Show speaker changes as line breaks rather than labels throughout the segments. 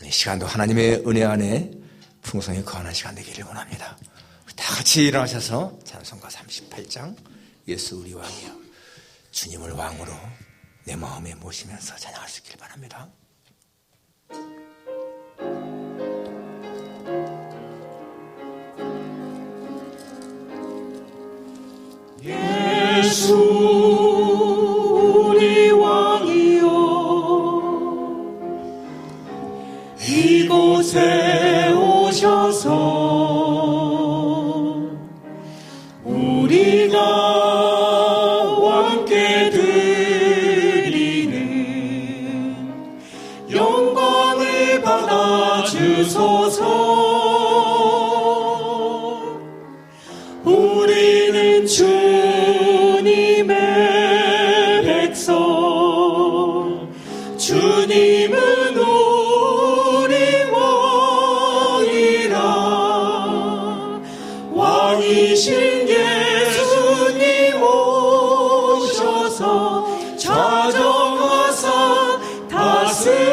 이 시간도 하나님의 은혜 안에 풍성히 거하는 시간 되기를 원합니다. 다 같이 일어나셔서 찬송가 38장 예수 우리 왕이여 주님을 왕으로 내 마음에 모시면서 찬양할 수 있길 바랍니다.
예수 우리 왕이여 이곳에 오셔서 우리가 왕께 드리는 영광을 받아주소서. 우리는 주님의 백성, 주님은 우리 왕이라. 왕이신 예수님 오셔서 찾아와서 다스리소서.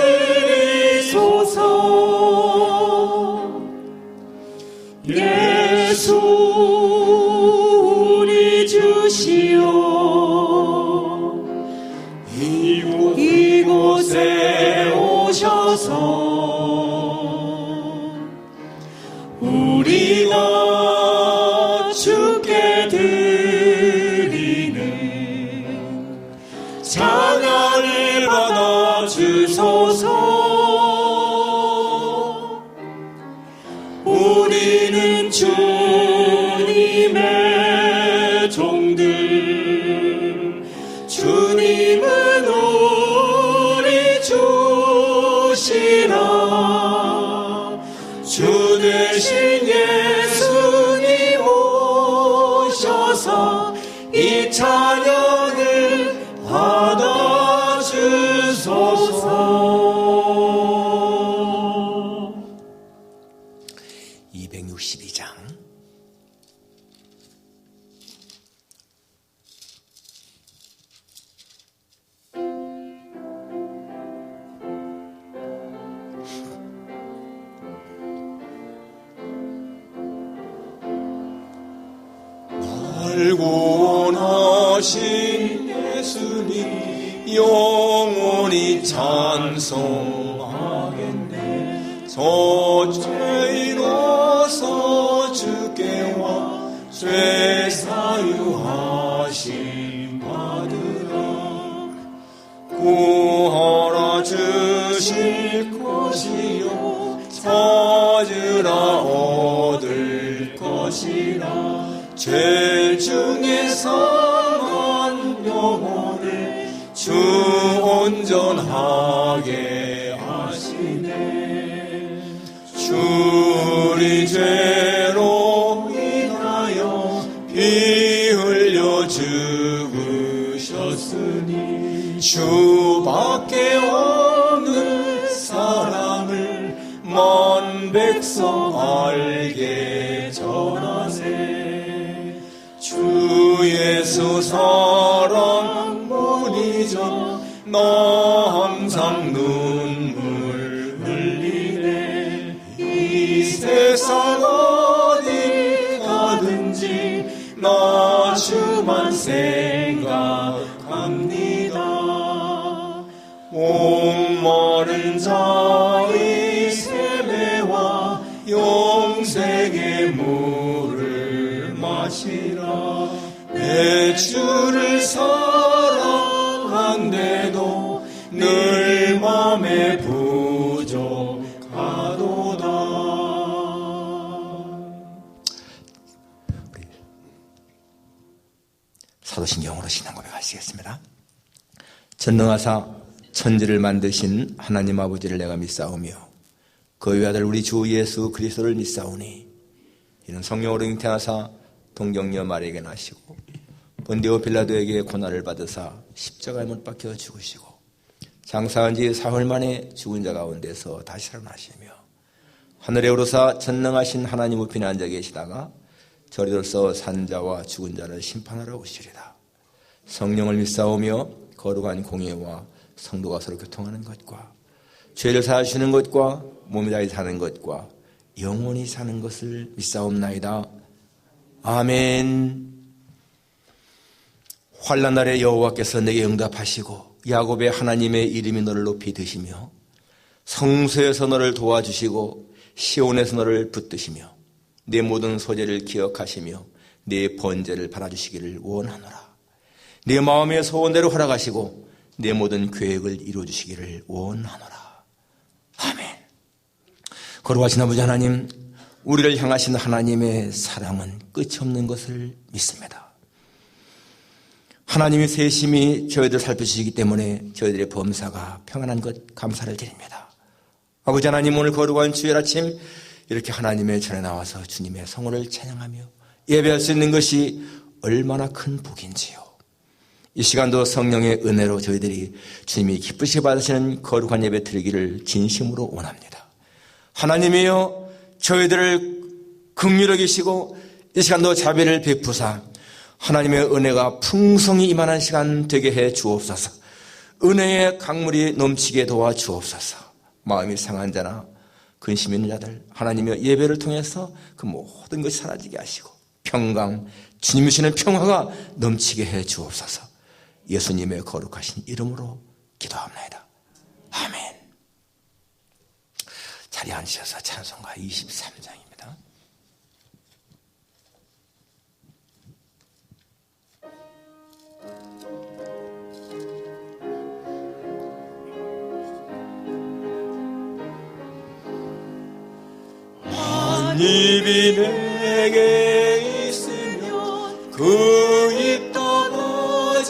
예수 우리 주시오 이곳에 오셔서 우리가 주께 드리는 찬양을 받아주소서. 우리는 주님의 종들, 주님은 우리 주시라. 주 대신 예수님 오셔서 이 찬양을 받아주소서.
262장
날 구원하신 예수님 영원히 찬송하겠네. 저죄인로서 주께 와 죄 사유하심 받으라. 구하라 주실 것이요 찾으라 얻을 것이라. 죄 중에 상한 영혼을 주 온전하게 하시네. 주 우리 죄로 인하여 피 흘려 죽으셨으니 주밖에 없는 사랑을 만 백성 알게 전하세. 주 예수 사랑 못 잊어 나 항상 눈물 흘리네. 이 세상 어디 가든지 나 주만 생각합니다. 목마른 자의 세매와 영생의 물을 마시라. 내 주를 사랑한데도 늘 맘에 부족하도다.
사도신경으로 신앙 고백하시겠습니다. 전능하사 천지를 만드신 하나님 아버지를 내가 믿사오며 그 외아들 우리 주 예수 그리스도를 믿사오니 이는 성령으로 잉태하사 동정녀 마리아에게 나시고 본디오 빌라도에게 고난을 받으사 십자가에 못 박혀 죽으시고 장사한 지 사흘 만에 죽은 자 가운데서 다시 살아나시며 하늘에 오르사 전능하신 하나님 우편에 앉아 계시다가 저리로서 산자와 죽은 자를 심판하러 오시리라. 성령을 믿사오며 거룩한 공예와 성도가 서로 교통하는 것과 죄를 사하시는 것과 몸이 다해 사는 것과 영원히 사는 것을 믿사옵나이다. 아멘. 환난 날에 여호와께서 내게 응답하시고 야곱의 하나님의 이름이 너를 높이 드시며 성소에서 너를 도와주시고 시온에서 너를 붙드시며 내 모든 소재를 기억하시며 내 번제를 받아주시기를 원하노라. 내 마음의 소원대로 허락하시고 내 모든 계획을 이루어주시기를 원하노라. 아멘. 거룩하신 아버지 하나님, 우리를 향하신 하나님의 사랑은 끝이 없는 것을 믿습니다. 하나님의 세심히 저희들 살펴주시기 때문에 저희들의 범사가 평안한 것 감사를 드립니다. 아버지 하나님, 오늘 거룩한 주일 아침 이렇게 하나님의 전에 나와서 주님의 성호를 찬양하며 예배할 수 있는 것이 얼마나 큰 복인지요. 이 시간도 성령의 은혜로 저희들이 주님이 기쁘시게 받으시는 거룩한 예배 드리기를 진심으로 원합니다. 하나님이여, 저희들을 긍휼히 여기시고 이 시간도 자비를 베푸사 하나님의 은혜가 풍성히 임하는 시간 되게 해 주옵소서. 은혜의 강물이 넘치게 도와주옵소서. 마음이 상한 자나 근심 있는 자들, 하나님의 예배를 통해서 그 모든 것이 사라지게 하시고 평강, 주님이 주시는 평화가 넘치게 해 주옵소서. 예수님의 거룩하신 이름으로 기도합니다. 아멘. 자리에 앉으셔서 찬송가 23장입니다.
한 입이 내게 있으면 그 입 떨어지고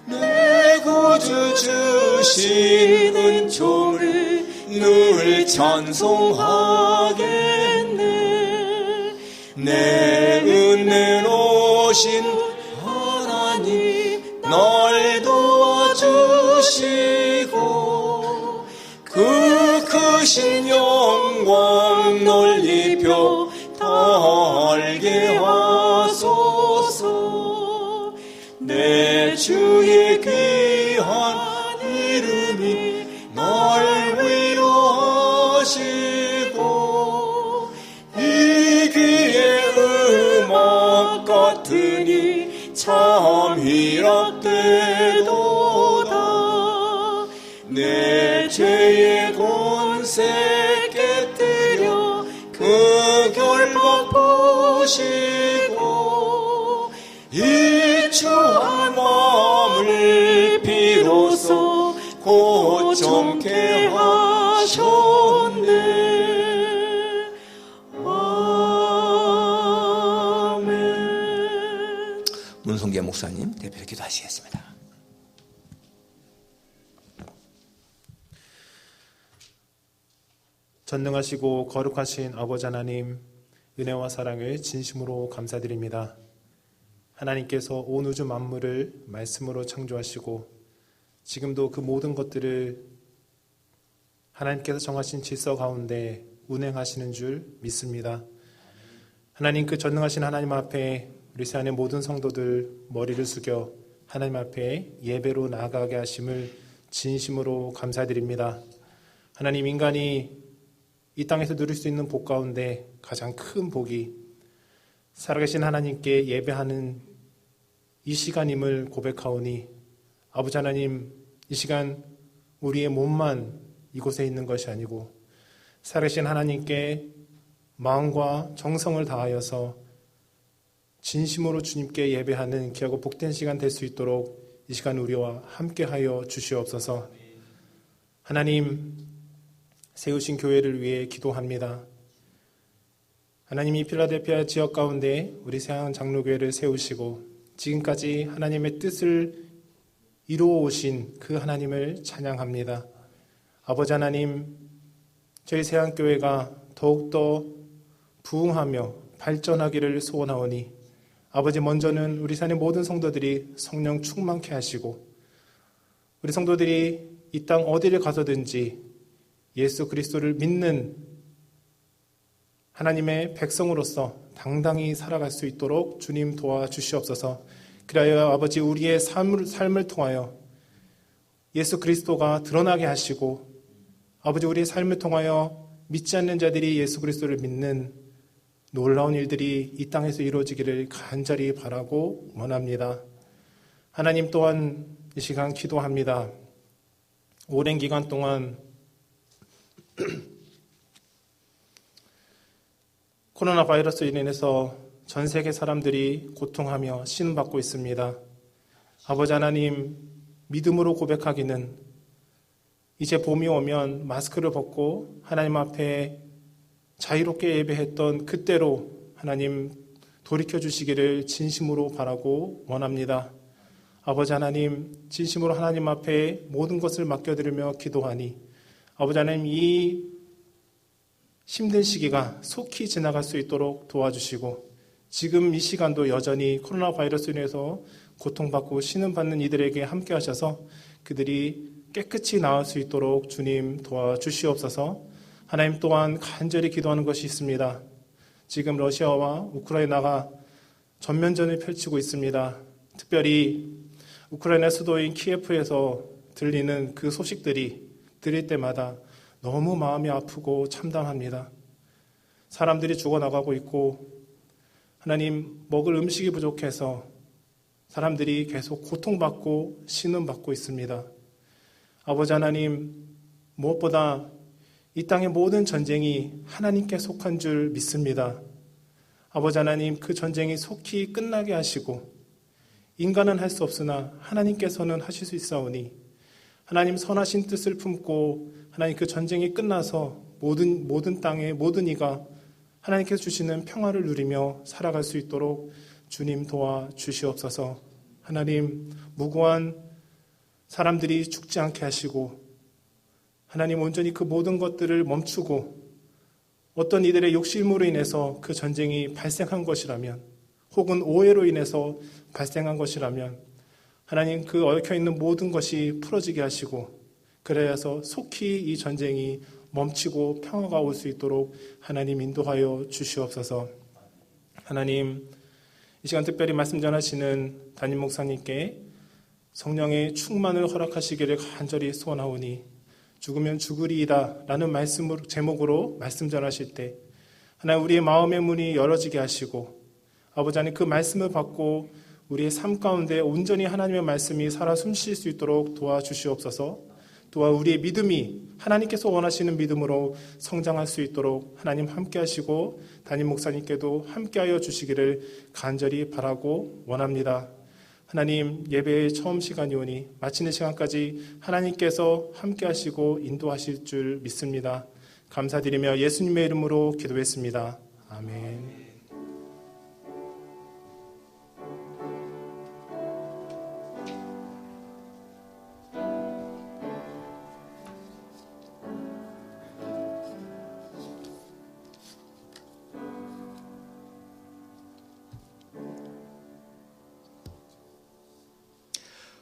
내 구주 주신 은총을 늘 찬송하겠네. 내 은혜로우신 하나님 날 도와주시고 그 크신 영광 넓혀 달게 하소서. 내 주의 귀한 이름이 날 위로하시고 이 귀의 음악 같으니 참 희락되도다. 내 죄의 권세 깨뜨려 그 결박 보시고 이추한 마음을 비로소 고정케 하셨네. 아멘.
문성계 목사님 대표로 기도하시겠습니다.
전능하시고 거룩하신 아버지 하나님, 은혜와 사랑을 진심으로 감사드립니다. 하나님께서 온 우주 만물을 말씀으로 창조하시고 지금도 그 모든 것들을 하나님께서 정하신 질서 가운데 운행하시는 줄 믿습니다. 하나님, 그 전능하신 하나님 앞에 우리 세안의 모든 성도들 머리를 숙여 하나님 앞에 예배로 나아가게 하심을 진심으로 감사드립니다. 하나님, 인간이 이 땅에서 누릴 수 있는 복 가운데 가장 큰 복이 살아계신 하나님께 예배하는 이 시간임을 고백하오니, 아버지 하나님, 이 시간 우리의 몸만 이곳에 있는 것이 아니고 살아계신 하나님께 마음과 정성을 다하여서 진심으로 주님께 예배하는 귀하고 복된 시간 될 수 있도록 이 시간 우리와 함께하여 주시옵소서. 하나님, 세우신 교회를 위해 기도합니다. 하나님이 필라델피아 지역 가운데 우리 세안 장로교회를 세우시고 지금까지 하나님의 뜻을 이루어 오신 그 하나님을 찬양합니다. 아버지 하나님, 저희 세안교회가 더욱더 부흥하며 발전하기를 소원하오니 아버지, 먼저는 우리 세안의 모든 성도들이 성령 충만케 하시고 우리 성도들이 이 땅 어디를 가서든지 예수 그리스도를 믿는 하나님의 백성으로서 당당히 살아갈 수 있도록 주님 도와주시옵소서. 그리하여 아버지, 우리의 삶을 통하여 예수 그리스도가 드러나게 하시고 아버지, 우리의 삶을 통하여 믿지 않는 자들이 예수 그리스도를 믿는 놀라운 일들이 이 땅에서 이루어지기를 간절히 바라고 원합니다. 하나님, 또한 이 시간 기도합니다. 오랜 기간 동안 코로나 바이러스로 인해서 전 세계 사람들이 고통하며 신음받고 있습니다. 아버지 하나님, 믿음으로 고백하기는 이제 봄이 오면 마스크를 벗고 하나님 앞에 자유롭게 예배했던 그때로 하나님 돌이켜 주시기를 진심으로 바라고 원합니다. 아버지 하나님, 진심으로 하나님 앞에 모든 것을 맡겨드리며 기도하니 아버지 하나님, 이 힘든 시기가 속히 지나갈 수 있도록 도와주시고, 지금 이 시간도 여전히 코로나 바이러스로 인해서 고통받고 신음받는 이들에게 함께 하셔서 그들이 깨끗이 나을 수 있도록 주님 도와주시옵소서. 하나님, 또한 간절히 기도하는 것이 있습니다. 지금 러시아와 우크라이나가 전면전을 펼치고 있습니다. 특별히 우크라이나 수도인 키예프에서 들리는 그 소식들이 들릴 때마다 너무 마음이 아프고 참담합니다. 사람들이 죽어나가고 있고, 하나님, 먹을 음식이 부족해서 사람들이 계속 고통받고 신음받고 있습니다. 아버지 하나님, 무엇보다 이 땅의 모든 전쟁이 하나님께 속한 줄 믿습니다. 아버지 하나님, 그 전쟁이 속히 끝나게 하시고, 인간은 할 수 없으나 하나님께서는 하실 수 있사오니 하나님 선하신 뜻을 품고 하나님 그 전쟁이 끝나서 모든 땅의 모든 이가 하나님께서 주시는 평화를 누리며 살아갈 수 있도록 주님 도와주시옵소서. 하나님, 무고한 사람들이 죽지 않게 하시고, 하나님 온전히 그 모든 것들을 멈추고, 어떤 이들의 욕심으로 인해서 그 전쟁이 발생한 것이라면, 혹은 오해로 인해서 발생한 것이라면 하나님, 그 얽혀있는 모든 것이 풀어지게 하시고, 그래서 속히 이 전쟁이 멈추고 평화가 올 수 있도록 하나님 인도하여 주시옵소서. 하나님, 이 시간 특별히 말씀 전하시는 담임 목사님께 성령의 충만을 허락하시기를 간절히 소원하오니, 죽으면 죽으리이다 라는 제목으로 말씀 전하실 때 하나님, 우리의 마음의 문이 열어지게 하시고, 아버지 하나님, 그 말씀을 받고 우리의 삶 가운데 온전히 하나님의 말씀이 살아 숨쉴 수 있도록 도와주시옵소서. 또한 우리의 믿음이 하나님께서 원하시는 믿음으로 성장할 수 있도록 하나님 함께 하시고, 담임 목사님께도 함께하여 주시기를 간절히 바라고 원합니다. 하나님, 예배의 처음 시간이 오니 마치는 시간까지 하나님께서 함께 하시고 인도하실 줄 믿습니다. 감사드리며 예수님의 이름으로 기도했습니다. 아멘.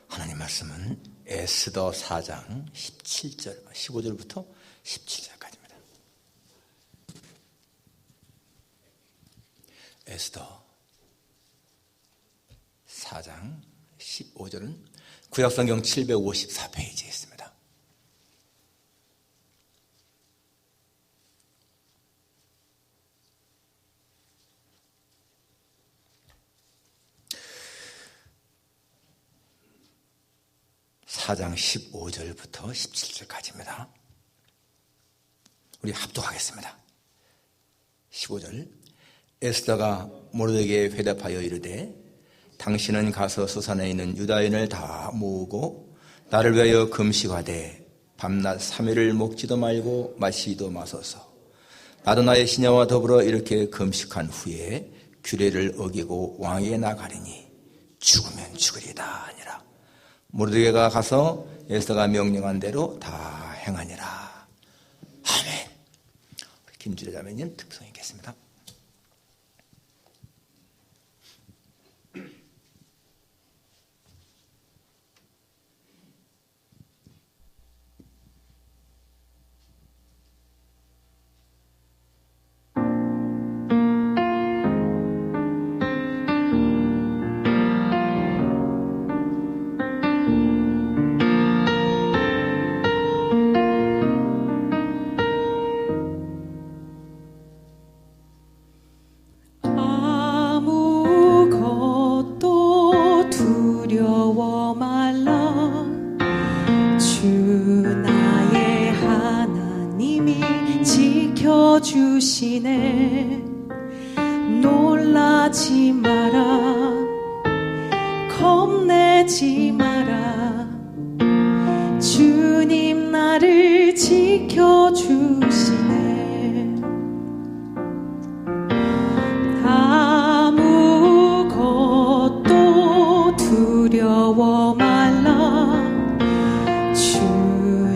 하나님 말씀은 에스더 4장 15절부터 17절까지입니다. 에스더 4장 15절은 구약성경 754페이지에 있습니다. (4장) 15절부터 17절까지입니다. 우리 합독하겠습니다. 15절. 에스더가 모르드게에 회답하여 이르되, 당신은 가서 수산에 있는 유다인을 다 모으고 나를 위하여 금식하되 밤낮 3일을 먹지도 말고 마시지도 마소서. 나도 나의 시녀와 더불어 이렇게 금식한 후에 규례를 어기고 왕에게 나가리니 죽으면 죽으리다 하니라. 모르드게가 가서 에스더가 명령한 대로 다 행하니라. 아멘. 김주례 자매님 특성이 있겠습니다.
지켜주시네. 놀라지 마라, 겁내지 마라. 주님 나를 지켜주시네. 아무것도 두려워 말라. 주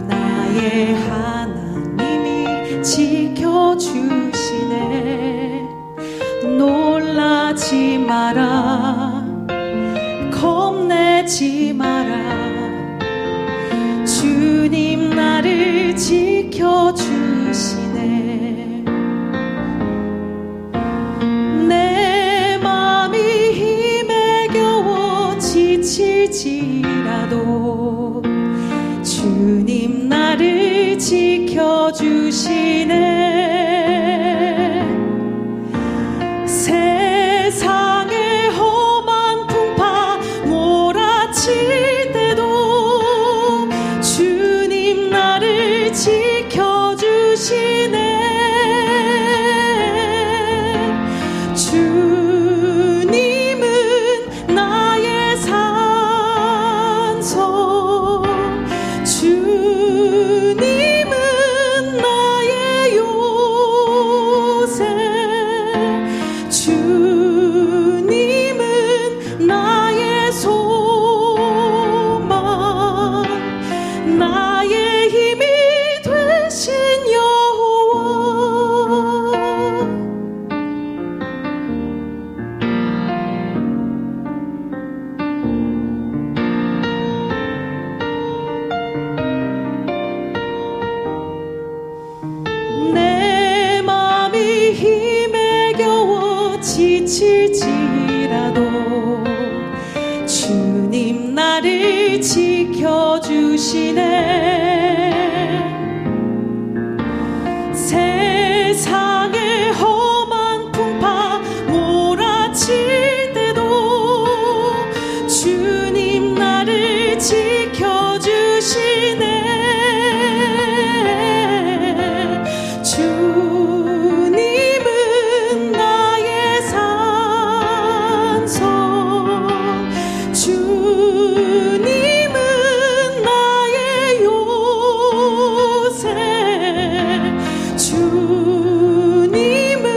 나의 하나님이 지켜주시네. 놀라지 마라, 겁내지 마라. 주님 나를 지켜주시네. 내 맘이 힘에 겨워 지칠지라도 주님 나를 지켜주시네. 세상의 험한 풍파 몰아칠 때도 주님 나를 지켜주시네. 주님은 나의 산소, 주님은 나의 요새, 주님은 나의 소망, 나의 힘이 되신 여호와. 내 맘이 힘에 겨워 지칠지라도 주님 나를 지켜주시네. 세상의 험한 풍파 몰아칠 때도 주님 나를 지켜주시네. 주님은 나의 산소, 주님은 나의 요새, 주님은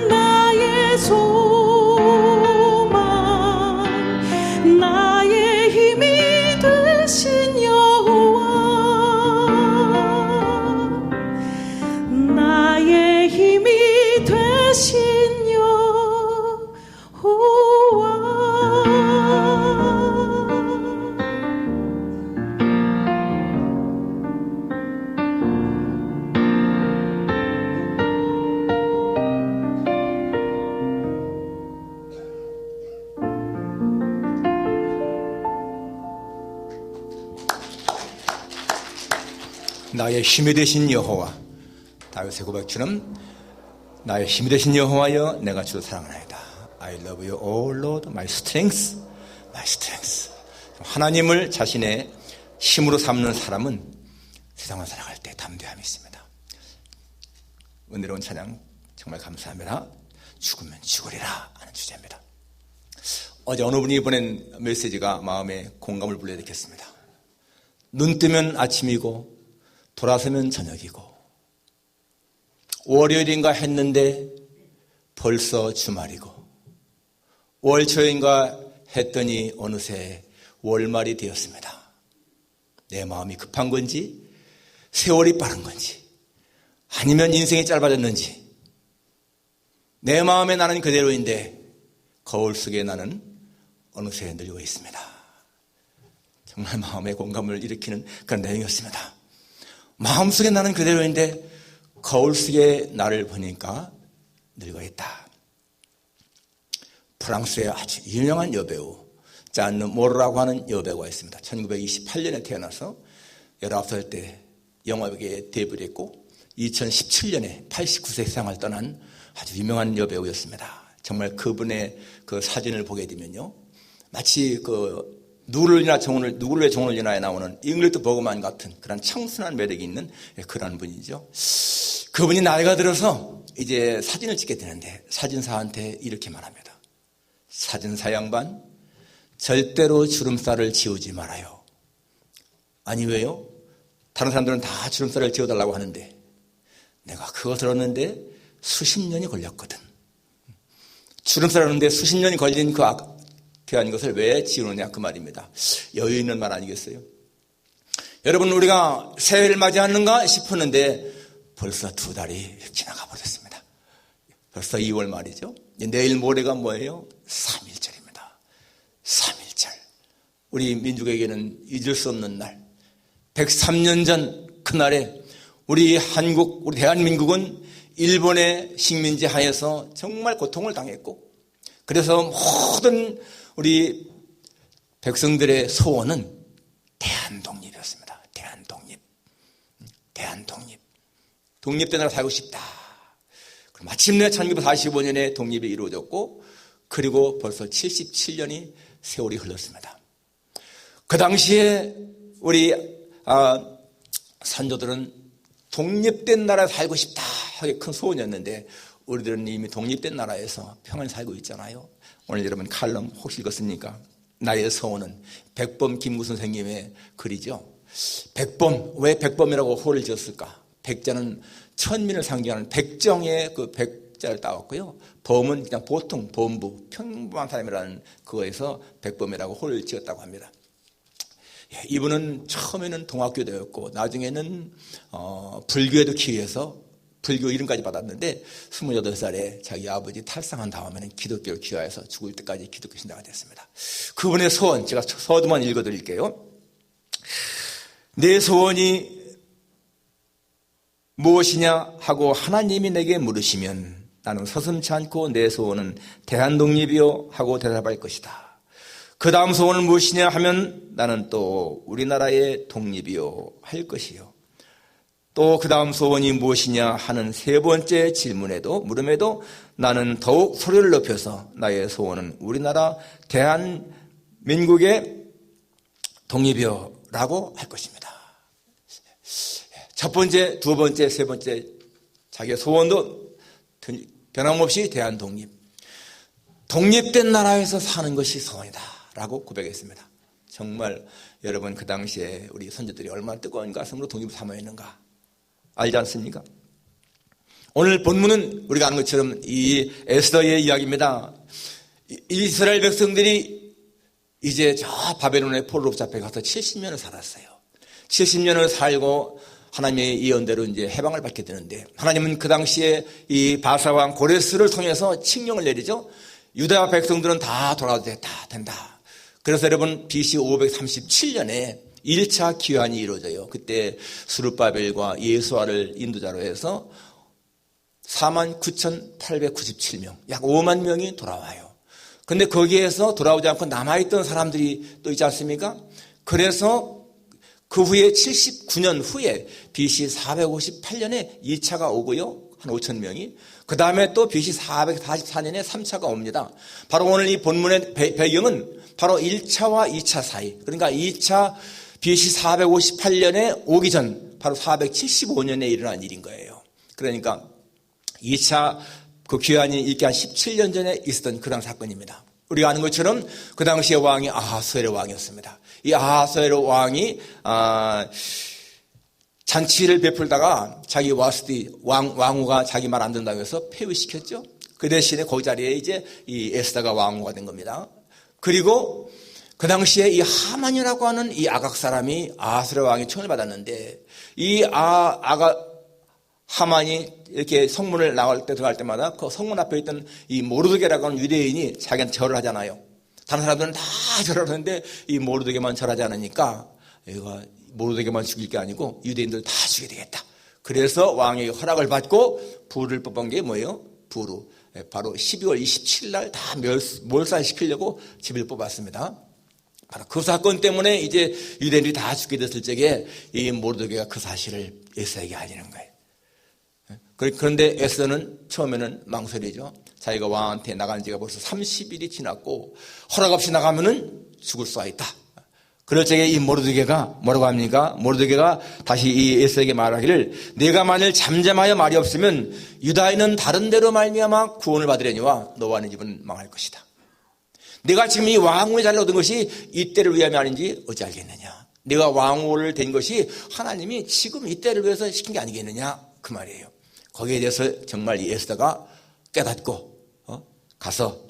나의 소망, 나의 힘이 되신 여호와, 나의 힘이 되신 여호와.
나의 힘이 되신 여호와. 다윗의 고백처럼 나의 힘이 되신 여호와여, 내가 주를 사랑하나이다. I love you, O Lord, my strength, my strength. 하나님을 자신의 힘으로 삼는 사람은 세상을 살아갈 때 담대함이 있습니다. 은혜로운 찬양 정말 감사합니다. 죽으면 죽으리라 하는 주제입니다. 어제 어느 분이 보낸 메시지가 마음에 공감을 불러일으켰습니다. 눈 뜨면 아침이고 돌아서면 저녁이고, 월요일인가 했는데 벌써 주말이고, 월초인가 했더니 어느새 월말이 되었습니다. 내 마음이 급한 건지, 세월이 빠른 건지, 아니면 인생이 짧아졌는지, 내 마음에 나는 그대로인데 거울 속에 나는 어느새 늙어 있습니다. 정말 마음에 공감을 일으키는 그런 내용이었습니다. 마음속에 나는 그대로인데 거울 속에 나를 보니까 늙어 있다. 프랑스의 아주 유명한 여배우 잔느 모르라고 하는 여배우가 있습니다. 1928년에 태어나서 19살 때 영화계에 데뷔를 했고 2017년에 89세 세상을 떠난 아주 유명한 여배우였습니다. 정말 그분의 그 사진을 보게 되면요, 마치 그 누굴의 종을 인하에 나오는 잉글리드 버그만 같은 그런 청순한 매력이 있는 그런 분이죠. 그분이 나이가 들어서 이제 사진을 찍게 되는데 사진사한테 이렇게 말합니다. 사진사 양반, 절대로 주름살을 지우지 말아요. 아니 왜요? 다른 사람들은 다 주름살을 지워달라고 하는데 내가 그거 들었는데 수십 년이 걸렸거든. 주름살 하는데 수십 년이 걸린 그 귀한 것을 왜 지우느냐 그 말입니다. 여유 있는 말 아니겠어요? 여러분, 우리가 새해를 맞이하는가 싶었는데 벌써 2달이 지나가 버렸습니다. 벌써 2월 말이죠. 내일 모레가 뭐예요? 3.1절입니다. 3.1절. 우리 민족에게는 잊을 수 없는 날. 103년 전 그날에 우리 한국, 우리 대한민국은 일본의 식민지 하에서 정말 고통을 당했고, 그래서 모든 우리 백성들의 소원은 대한독립이었습니다. 대한독립. 독립된 나라 살고 싶다. 마침내 1945년에 독립이 이루어졌고, 그리고 벌써 77년이 세월이 흘렀습니다. 그 당시에 우리 선조들은 독립된 나라에 살고 싶다 하게 큰 소원이었는데, 우리들은 이미 독립된 나라에서 평안히 살고 있잖아요. 오늘 여러분 칼럼 혹시 읽었습니까? 나의 소원은 백범 김구 선생님의 글이죠. 백범, 왜 백범이라고 호를 지었을까? 백자는 천민을 상징하는 백정의 그 백자를 따왔고요. 범은 그냥 보통 범부, 평범한 사람이라는 그거에서 백범이라고 호를 지었다고 합니다. 이분은 처음에는 동학교도였고 나중에는 불교에도 기여해서 불교 이름까지 받았는데 28살에 자기 아버지 탈상한 다음에는 기독교를 귀화해서 죽을 때까지 기독교 신자가 됐습니다. 그분의 소원, 제가 서두만 읽어드릴게요. 내 소원이 무엇이냐 하고 하나님이 내게 물으시면 나는 서슴지 않고 내 소원은 대한독립이요 하고 대답할 것이다. 그 다음 소원은 무엇이냐 하면 나는 또 우리나라의 독립이요 할 것이요. 또 그 다음 소원이 무엇이냐 하는 세 번째 물음에도 나는 더욱 소리를 높여서 나의 소원은 우리나라 대한민국의 독립이요 라고 할 것입니다. 첫 번째, 두 번째, 세 번째 자기의 소원도 변함없이 대한독립. 독립된 나라에서 사는 것이 소원이다 라고 고백했습니다. 정말 여러분 그 당시에 우리 선조들이 얼마나 뜨거운 가슴으로 독립을 삼아했는가 알지 않습니까? 오늘 본문은 우리가 아는 것처럼 이 에스더의 이야기입니다. 이스라엘 백성들이 이제 저 바벨론의 포로로 잡혀가서 70년을 살았어요. 70년을 살고 하나님의 예언대로 이제 해방을 받게 되는데, 하나님은 그 당시에 이 바사왕 고레스를 통해서 칙령을 내리죠. 유다 백성들은 다 돌아도 된다. 그래서 여러분 BC 537년에 1차 기환이 이루어져요. 그때 스룹바벨과 예수아를 인도자로 해서 49,897명, 약 5만 명이 돌아와요. 근데 거기에서 돌아오지 않고 남아있던 사람들이 또 있지 않습니까? 그래서 그 후에 79년 후에 BC 458년에 2차가 오고요. 한 5천 명이. 그 다음에 또 BC 444년에 3차가 옵니다. 바로 오늘 이 본문의 배경은 바로 1차와 2차 사이. 그러니까 2차 BC 458년에 오기 전 바로 475년에 일어난 일인 거예요. 그러니까 2차 그 귀환이 있기 한 17년 전에 있었던 그런 사건입니다. 우리가 아는 것처럼 그 당시의 왕이 아하수에르 왕이었습니다. 이 아하수에르 왕이 잔치를 베풀다가 자기 와스디 왕후가 자기 말 안 듣는다고 해서 폐위시켰죠. 그 대신에 그 자리에 이제 이 에스더가 왕후가 된 겁니다. 그리고 그 당시에 이 하만이라고 하는 이 아각 사람이 아하수에르 왕이 총을 받았는데, 이 하만이 이렇게 성문을 들어갈 때마다 그 성문 앞에 있던 이 모르드게라고 하는 유대인이 자기한테 절을 하잖아요. 다른 사람들은 다 절을 하는데 이 모르드게만 절하지 않으니까 얘가 모르드게만 죽일 게 아니고 유대인들 다 죽여야 되겠다. 그래서 왕의 허락을 받고 부를 뽑은 게 뭐예요? 부르. 바로 12월 27일 날 다 몰살시키려고 집을 뽑았습니다. 바로 그 사건 때문에 이제 유대인들이 다 죽게 됐을 적에 이 모르드게가 그 사실을 에스더에게 알리는 거예요. 그런데 에스더는 처음에는 망설이죠. 자기가 왕한테 나간 지가 벌써 30일이 지났고 허락 없이 나가면은 죽을 수가 있다. 그럴 적에 이 모르드게가 뭐라고 합니까? 모르드게가 다시 이 에스더에게 말하기를 내가 만일 잠잠하여 말이 없으면 유다인은 다른 데로 말미암아 구원을 받으려니와 너와 네 집은 망할 것이다. 내가 지금 이 왕후의 자리를 얻은 것이 이때를 위함이 아닌지 어찌 알겠느냐. 내가 왕후를 된 것이 하나님이 지금 이때를 위해서 시킨 게 아니겠느냐 그 말이에요. 거기에 대해서 정말 이 에스더가 깨닫고 가서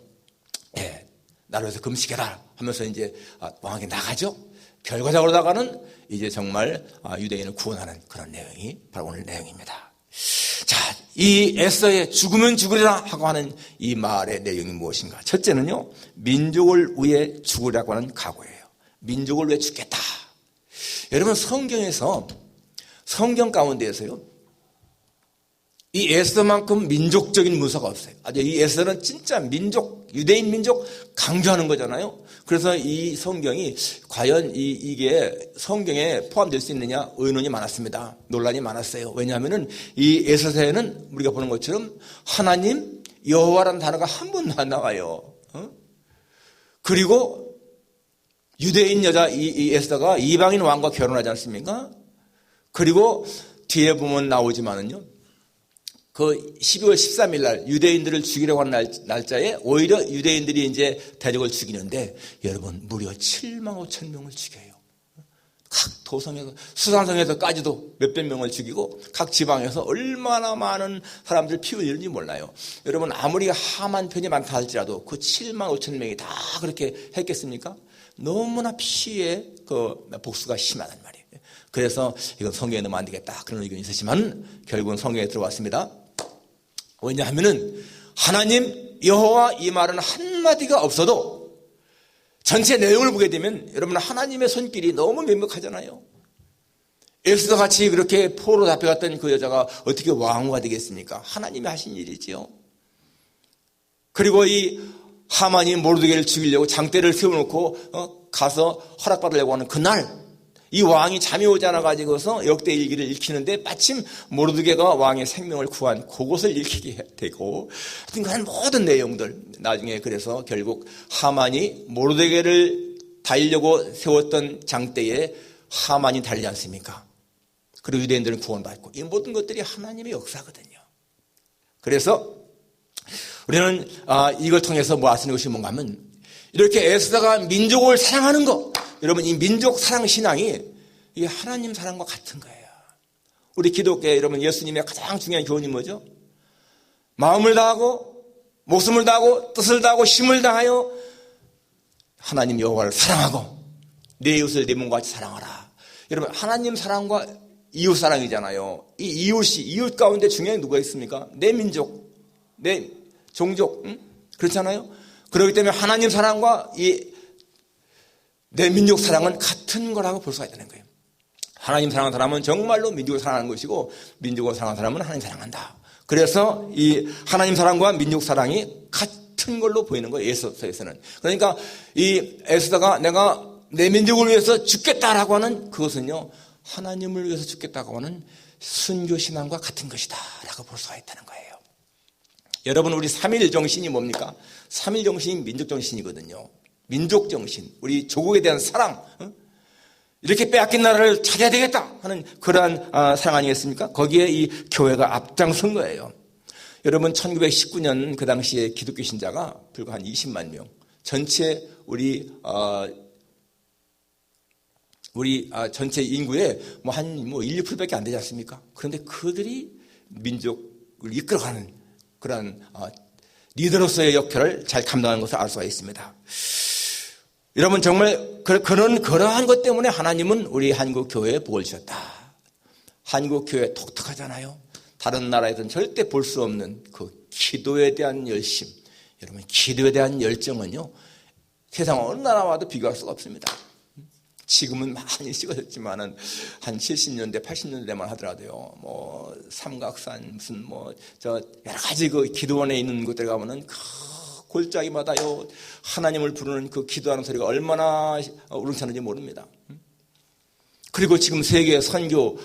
나를 위해서 금식해라 하면서 이제 왕에게 나가죠. 결과적으로다가는 이제 정말 유대인을 구원하는 그런 내용이 바로 오늘 내용입니다. 자, 이 에스더의 죽으면 죽으리라 하고 하는 이 말의 내용이 무엇인가? 첫째는요, 민족을 위해 죽으라고 하는 각오예요. 민족을 위해 죽겠다. 여러분, 성경에서, 성경 가운데에서요, 이 에스더만큼 민족적인 문서가 없어요. 아주 이 에스더는 진짜 민족, 유대인 민족 강조하는 거잖아요. 그래서 이 성경이 과연 이게 성경에 포함될 수 있느냐 의논이 많았습니다. 논란이 많았어요. 왜냐하면은 이 에스더에는 우리가 보는 것처럼 하나님, 여호와라는 단어가 한 번도 안 나와요. 그리고 유대인 여자 이 에스더가 이방인 왕과 결혼하지 않습니까? 그리고 뒤에 보면 나오지만은요. 그 12월 13일 날 유대인들을 죽이려고 하는 날짜에 오히려 유대인들이 이제 대적을 죽이는데 여러분 무려 7만 5천 명을 죽여요. 각 도성에서 수산성에서까지도 몇백 명을 죽이고 각 지방에서 얼마나 많은 사람들 피 흘리는지 몰라요. 여러분 아무리 하만 편이 많다 할지라도 그 7만 5천 명이 다 그렇게 했겠습니까? 너무나 피해 그 복수가 심하단 말이에요. 그래서 이건 성경에 넣으면 안 되겠다 그런 의견이 있으시지만 결국은 성경에 들어왔습니다. 왜냐하면은 하나님 여호와 이 말은 한마디가 없어도 전체 내용을 보게 되면 여러분 하나님의 손길이 너무 명백하잖아요. 에스더 같이 그렇게 포로 잡혀갔던 그 여자가 어떻게 왕후가 되겠습니까? 하나님이 하신 일이지요. 그리고 이 하만이 모르드게를 죽이려고 장대를 세워놓고 가서 허락받으려고 하는 그날 이 왕이 잠이 오지 않아가지고서 역대일기를 읽히는데 마침 모르드게가 왕의 생명을 구한 그것을 읽히게 되고 하여튼 그런 모든 내용들 나중에 그래서 결국 하만이 모르드게를 달려고 세웠던 장대에 하만이 달리지 않습니까? 그리고 유대인들은 구원받고 이 모든 것들이 하나님의 역사거든요. 그래서 우리는 이걸 통해서 뭐 알 수 있는 것이 뭔가 하면 이렇게 에스더가 민족을 사랑하는 것 여러분 이 민족 사랑 신앙이 이게 하나님 사랑과 같은 거예요. 우리 기독교에 여러분 예수님의 가장 중요한 교훈이 뭐죠? 마음을 다하고 목숨을 다하고 뜻을 다하고 힘을 다하여 하나님 여호와를 사랑하고 내 이웃을 내 몸과 같이 사랑하라. 여러분 하나님 사랑과 이웃 사랑이잖아요. 이 이웃이 이웃 가운데 중요한 누가 있습니까? 내 민족, 내 종족, 그렇잖아요. 그렇기 때문에 하나님 사랑과 내 민족 사랑은 같은 거라고 볼 수가 있다는 거예요. 하나님 사랑하는 사람은 정말로 민족을 사랑하는 것이고 민족을 사랑하는 사람은 하나님 사랑한다. 그래서 이 하나님 사랑과 민족 사랑이 같은 걸로 보이는 거예요. 에스더에서는. 그러니까 이 에스더가 내가 내 민족을 위해서 죽겠다라고 하는 그것은요. 하나님을 위해서 죽겠다고 하는 순교신앙과 같은 것이다 라고 볼 수가 있다는 거예요. 여러분 우리 3.1 정신이 뭡니까? 3.1 정신이 민족 정신이거든요. 민족 정신, 우리 조국에 대한 사랑, 이렇게 빼앗긴 나라를 찾아야 되겠다 하는 그러한 사랑 아니겠습니까? 거기에 이 교회가 앞장선 거예요. 여러분 1919년 그 당시에 기독교 신자가 불과 한 20만 명, 전체 우리 전체 인구의 한 1, 2%밖에 안 되지 않습니까? 그런데 그들이 민족을 이끌어가는 그런 리더로서의 역할을 잘 감당하는 것을 알 수가 있습니다. 여러분 정말 그러한 것 때문에 하나님은 우리 한국 교회에 복을 주셨다. 한국 교회 독특하잖아요. 다른 나라에서는 절대 볼 수 없는 그 기도에 대한 열심. 여러분 기도에 대한 열정은요. 세상 어느 나라 와도 비교할 수가 없습니다. 지금은 많이 식어졌지만은 한 70년대, 80년대만 하더라도요. 뭐 삼각산 무슨 저 여러 가지 그 기도원에 있는 곳들 가면은 골짜기마다요 하나님을 부르는 그 기도하는 소리가 얼마나 우렁차는지 모릅니다. 그리고 지금 세계 선교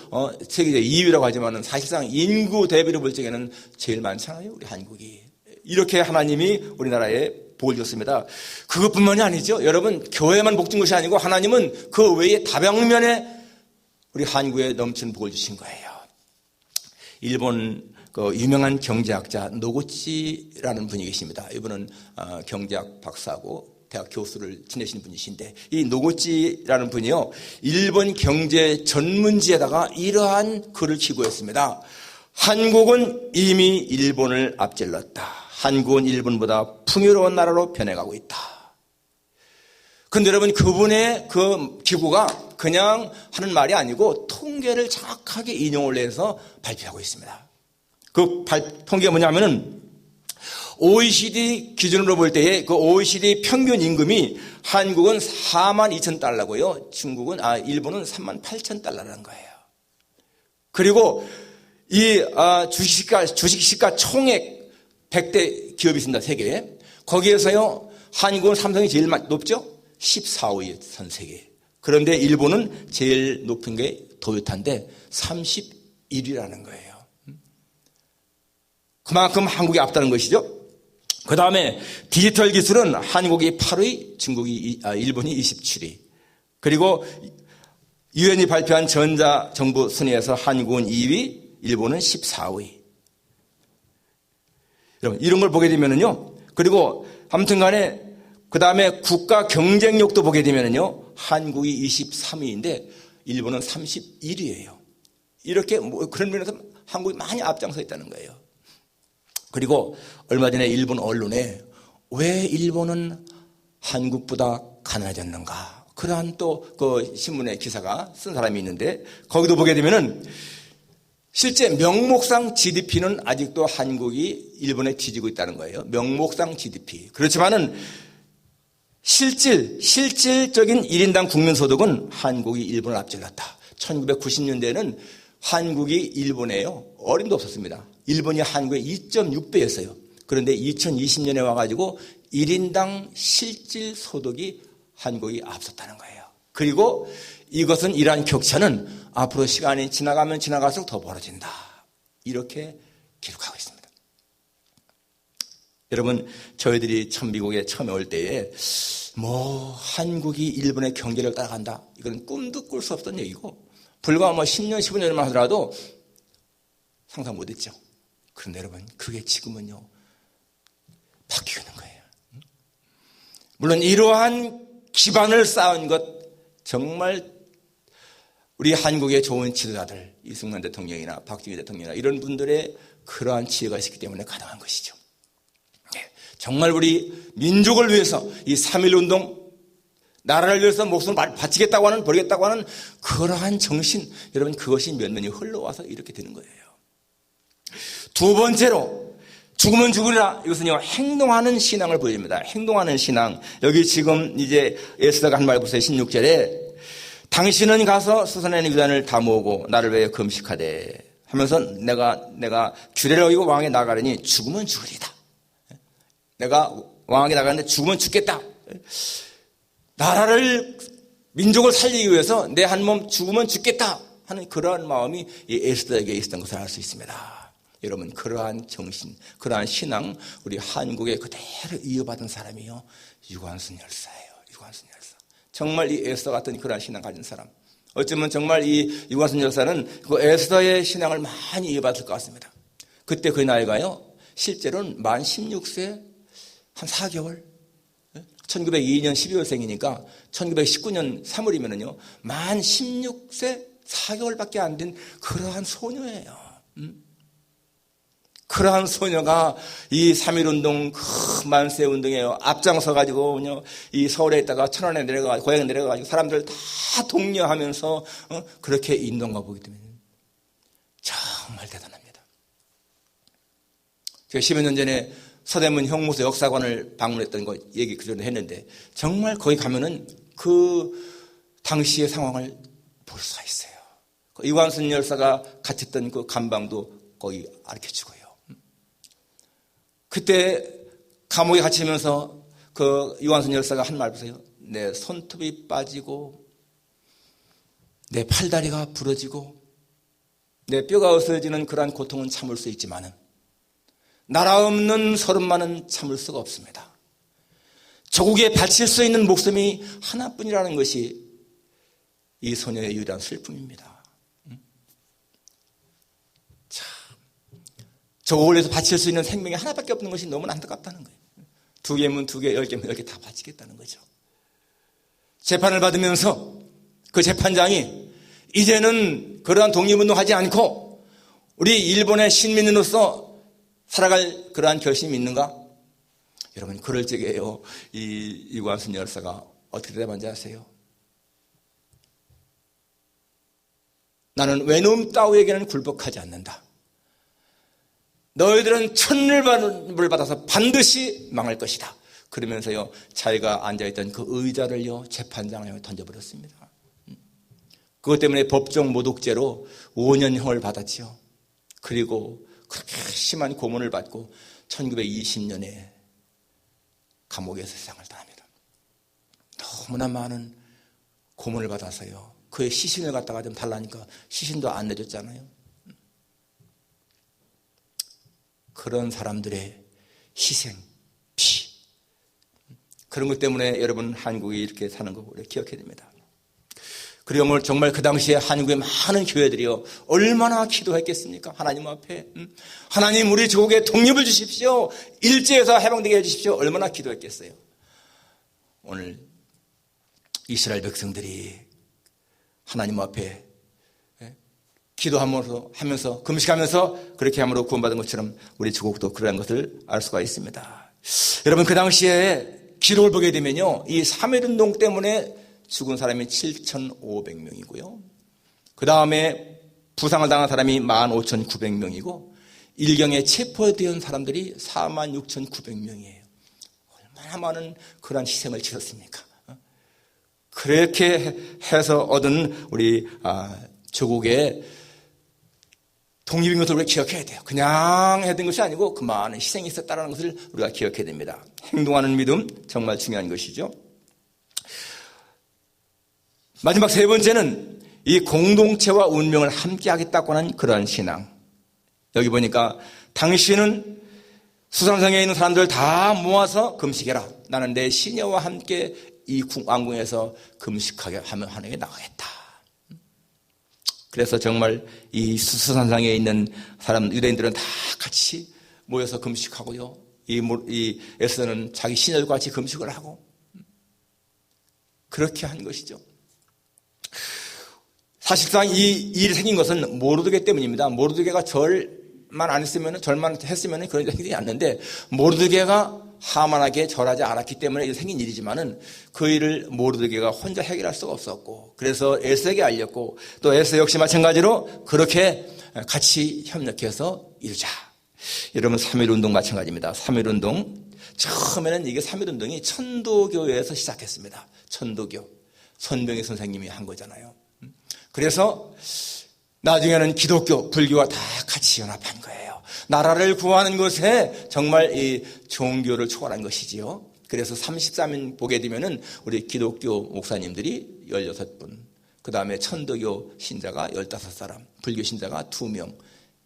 세계적 2위라고 하지만은 사실상 인구 대비로 볼 적에는 제일 많잖아요. 우리 한국이 이렇게 하나님이 우리나라에 복을 줬습니다. 그것뿐만이 아니죠. 여러분, 교회만 복 준 것이 아니고 하나님은 그 외에 다방면에 우리 한국에 넘치는 복을 주신 거예요. 일본 그 유명한 경제학자 노구치라는 분이 계십니다. 이분은 경제학 박사고 대학 교수를 지내시는 분이신데, 이 노구치라는 분이요, 일본 경제 전문지에다가 이러한 글을 기고했습니다. 한국은 이미 일본을 앞질렀다. 한국은 일본보다 풍요로운 나라로 변해가고 있다. 근데 여러분, 그분의 그 기고가 그냥 하는 말이 아니고 통계를 정확하게 인용을 해서 발표하고 있습니다. 그 통계가 뭐냐면은 OECD 기준으로 볼 때에 그 OECD 평균 임금이 한국은 42,000달러고요. 일본은 38,000달러라는 거예요. 그리고 이 주식시가 총액 100대 기업이 있습니다. 세계에. 거기에서요, 한국은 삼성이 제일 높죠? 14위에 전 세계. 그런데 일본은 제일 높은 게 도요타인데 31위라는 거예요. 그만큼 한국이 앞다는 것이죠. 그 다음에 디지털 기술은 한국이 8위, 일본이 27위. 그리고 유엔이 발표한 전자정부 순위에서 한국은 2위, 일본은 14위. 여러분, 이런 걸 보게 되면은요. 그리고 아무튼 간에 그 다음에 국가 경쟁력도 보게 되면은요. 한국이 23위인데 일본은 31위예요. 이렇게 그런 면에서 한국이 많이 앞장서 있다는 거예요. 그리고 얼마 전에 일본 언론에 왜 일본은 한국보다 가난해졌는가, 그러한 또 그 신문에 기사가 쓴 사람이 있는데, 거기도 보게 되면은 실제 명목상 GDP는 아직도 한국이 일본에 뒤지고 있다는 거예요. 명목상 GDP. 그렇지만은 실질적인 1인당 국민소득은 한국이 일본을 앞질렀다. 1990년대에는 한국이 일본에요, 어림도 없었습니다. 일본이 한국의 2.6배였어요. 그런데 2020년에 와가지고 1인당 실질 소득이 한국이 앞섰다는 거예요. 그리고 이것은 이러한 격차는 앞으로 시간이 지나가면 지나갈수록 더 벌어진다. 이렇게 기록하고 있습니다. 여러분, 저희들이 미국에 처음에 올 때에 한국이 일본의 경제를 따라간다, 이건 꿈도 꿀 수 없던 얘기고, 불과 10년, 15년만 하더라도 상상 못했죠. 그런데 여러분, 그게 지금은요, 바뀌고 있는 거예요. 물론 이러한 기반을 쌓은 것, 정말 우리 한국의 좋은 지도자들, 이승만 대통령이나 박정희 대통령이나 이런 분들의 그러한 지혜가 있기 때문에 가능한 것이죠. 정말 우리 민족을 위해서 이 3.1운동, 나라를 위해서 목숨을 바치겠다고 하는, 버리겠다고 하는 그러한 정신, 여러분, 그것이 몇 년이 흘러와서 이렇게 되는 거예요. 두 번째로, 죽으면 죽으리라. 이것은요, 행동하는 신앙을 보여줍니다. 행동하는 신앙. 여기 지금 이제 에스더가 한 말 보세요. 16절에 당신은 가서 수선에는 유단을 다 모으고 나를 위해 금식하되 하면서 내가 규례를 어기고 왕에 나가려니 죽으면 죽으리다. 내가 왕에게 나가는데 죽으면 죽겠다. 나라를, 민족을 살리기 위해서 내 한 몸 죽으면 죽겠다 하는 그러한 마음이 이 에스더에게 있었던 것을 알 수 있습니다. 여러분, 그러한 정신, 그러한 신앙, 우리 한국에 그대로 이어받은 사람이요, 유관순 열사예요. 유관순 열사. 정말 이 에스더 같은 그러한 신앙 가진 사람. 어쩌면 정말 이 유관순 열사는 그 에스더의 신앙을 많이 이어받을 것 같습니다. 그때 그 나이가요, 실제로는 만 16세 한 4개월. 1902년 12월생이니까 1919년 3월이면은요, 만 16세 4개월밖에 안 된 그러한 소녀예요. 그러한 소녀가 이 3.1운동, 그 만세운동에 앞장서가지고, 이 서울에 있다가 천안에 내려가가지고, 고향에 내려가가지고, 사람들 다 독려하면서, 그렇게 인도가 보기 때문에 정말 대단합니다. 제가 10여 년 전에 서대문 형무소 역사관을 방문했던 거 얘기 그전에 했는데, 정말 거기 가면은 그 당시의 상황을 볼 수가 있어요. 유관순 열사가 갇혔던 그 감방도 거기 가르쳐주고요. 그때 감옥에 갇히면서 그 유관순 열사가 한 말 보세요. 내 손톱이 빠지고 내 팔다리가 부러지고 내 뼈가 없어지는 그러한 고통은 참을 수 있지만은 나라 없는 서름만은 참을 수가 없습니다. 조국에 바칠 수 있는 목숨이 하나뿐이라는 것이 이 소녀의 유일한 슬픔입니다. 참, 조국을 위해서 바칠 수 있는 생명이 하나밖에 없는 것이 너무 안타깝다는 거예요. 2개면 2개, 10개면 10개 다 바치겠다는 거죠. 재판을 받으면서 그 재판장이 이제는 그러한 독립운동하지 않고 우리 일본의 신민으로서 살아갈 그러한 결심이 있는가? 여러분, 그럴 적에요, 이관순 열사가 어떻게 대답한지 아세요? 나는 외놈 따위에게는 굴복하지 않는다. 너희들은 천일반을 받아서 반드시 망할 것이다. 그러면서요, 자기가 앉아있던 그 의자를요, 재판장을 던져버렸습니다. 그것 때문에 법정 모독죄로 5년형을 받았지요. 그리고 그렇게 심한 고문을 받고 1920년에 감옥에서 세상을 떠납니다. 너무나 많은 고문을 받아서요, 그의 시신을 갖다가 좀 달라니까 시신도 안 내줬잖아요. 그런 사람들의 희생, 피, 그런 것 때문에 여러분, 한국이 이렇게 사는 거 우리 기억해야 됩니다. 그리고 정말 그 당시에 한국의 많은 교회들이요, 얼마나 기도했겠습니까? 하나님 앞에, 하나님 우리 조국에 독립을 주십시오, 일제에서 해방되게 해주십시오. 얼마나 기도했겠어요. 오늘 이스라엘 백성들이 하나님 앞에 기도하면서 금식하면서 그렇게 함으로 구원받은 것처럼 우리 조국도 그러한 것을 알 수가 있습니다. 여러분, 그 당시에 기록을 보게 되면요, 이 3.1운동 때문에 죽은 사람이 7,500명이고요. 그 다음에 부상을 당한 사람이 15,900명이고 일경에 체포된 사람들이 46,900명이에요. 얼마나 많은 그러한 희생을 치렀습니까? 그렇게 해서 얻은 우리 조국의 독립인 것을 우리가 기억해야 돼요. 그냥 했던 것이 아니고 그 많은 희생이 있었다는 것을 우리가 기억해야 됩니다. 행동하는 믿음, 정말 중요한 것이죠. 마지막 세 번째는 이 공동체와 운명을 함께 하겠다고 하는 그러한 신앙. 여기 보니까 당신은 수산성에 있는 사람들 다 모아서 금식해라. 나는 내 시녀와 함께 이 왕궁에서 금식하게 하는 게 나가겠다. 그래서 정말 이 수산상에 있는 사람, 유대인들은 다 같이 모여서 금식하고요. 이 에스더는 자기 시녀들과 같이 금식을 하고 그렇게 한 것이죠. 사실상 이 일이 생긴 것은 모르드게 때문입니다. 모르드게가 절만 했으면 그런 일이 생기지 않는데, 모르드게가 하만에게 절하지 않았기 때문에 생긴 일이지만은 그 일을 모르드게가 혼자 해결할 수가 없었고, 그래서 에스더에게 알렸고, 또 에스더 역시 마찬가지로 그렇게 같이 협력해서 이루자. 여러분, 3.1운동 마찬가지입니다. 3.1운동. 처음에는 이게 3.1운동이 천도교에서 시작했습니다. 천도교. 손병희 선생님이 한 거잖아요. 그래서 나중에는 기독교, 불교가 다 같이 연합한 거예요. 나라를 구하는 것에 정말 이 종교를 초월한 것이지요. 그래서 33인 보게 되면은 우리 기독교 목사님들이 16분, 그 다음에 천도교 신자가 15사람, 불교 신자가 2명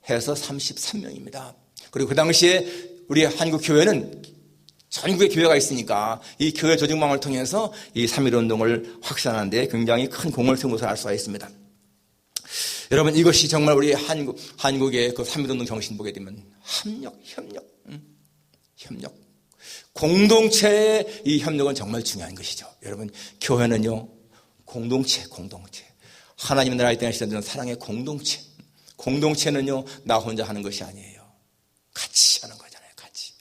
해서 33명입니다. 그리고 그 당시에 우리 한국 교회는 전국에 교회가 있으니까 이 교회 조직망을 통해서 이 3.1운동을 확산하는 데 굉장히 큰 공을 세운 것을 알 수가 있습니다. 여러분, 이것이 정말 우리 한국의 그 3.1운동 정신 보게 되면 협력. 공동체의 이 협력은 정말 중요한 것이죠. 여러분, 교회는요, 공동체. 하나님의 나라의 땅에 시대는 사랑의 공동체. 공동체는요, 나 혼자 하는 것이 아니에요. 같이 하는 거잖아요. 같이.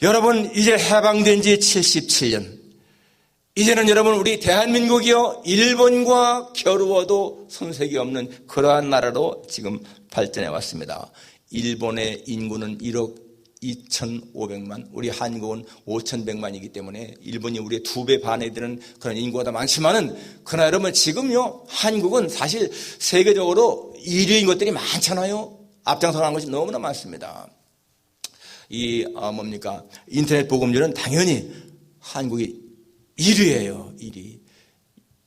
여러분, 이제 해방된 지 77년. 이제는 여러분, 우리 대한민국이요, 일본과 겨루어도 손색이 없는 그러한 나라로 지금 발전해 왔습니다. 일본의 인구는 1억 2,500만, 우리 한국은 5,100만이기 때문에 일본이 우리의 2배 반에 되는 그런 인구가 더 많지만은, 그러나 여러분, 지금요, 한국은 사실 세계적으로 1위인 것들이 많잖아요. 앞장서는 것이 너무나 많습니다. 인터넷 보급률은 당연히 한국이 1위예요. 1위.